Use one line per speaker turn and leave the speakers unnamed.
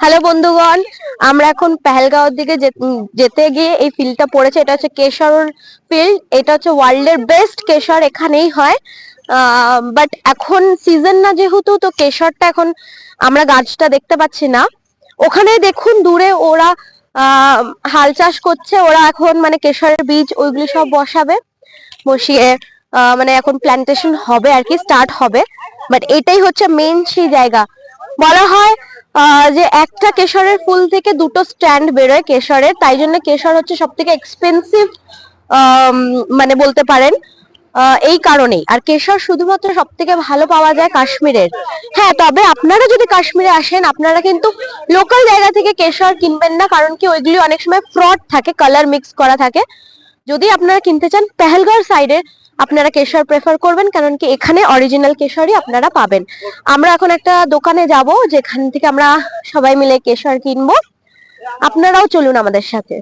Hello বন্ধুগণ, আমরা এখন পেহেলগাঁওয়ের দিকে যেতে গিয়ে এই ফিল্ডটা পড়েছে। এটা হচ্ছে কেশর ফিল্ড। এটা হচ্ছে ওয়ার্ল্ডের বেস্ট কেশর এখানেই হয়। বাট এখন সিজন না, যেহেতু তো কেশরটা এখন আমরা গাছটা দেখতে পাচ্ছি না। ওখানে দেখুন দূরে ওরা হাল চাষ করছে। ওরা এখন মানে কেশরের বীজ ওইগুলি সব বসিয়ে মানে এখন প্ল্যান্টেশন হবে আর কি, স্টার্ট হবে। বাট এটাই হচ্ছে মেন সেই জায়গা। বলা হয় যে একটা কেশরের ফুল থেকে দুটো স্ট্যান্ড বেরোয় কেশরের, তাই জন্য কেশর হচ্ছে সব থেকে এক্সপেন্সিভ মানে বলতে পারেন। এই কারণেই। আর কেশর শুধুমাত্র সব থেকে ভালো পাওয়া যায় কাশ্মীরের। হ্যাঁ, তবে আপনারা যদি কাশ্মীরে আসেন আপনারা কিন্তু লোকাল জায়গা থেকে কেশর কিনবেন না, কারণ কি ওইগুলি অনেক সময় ফ্রড থাকে, কালার মিক্স করা থাকে। যদি আপনারা কিনতে চান পেহেলগাঁও সাইডে আপনারা কেশর প্রেফার করবেন, কারণ কি এখানে অরিজিনাল কেশরই আপনারা পাবেন। আমরা এখন একটা দোকানে যাব যেখান থেকে আমরা সবাই মিলে কেশর কিনবো। আপনারাও চলুন আমাদের সাথে।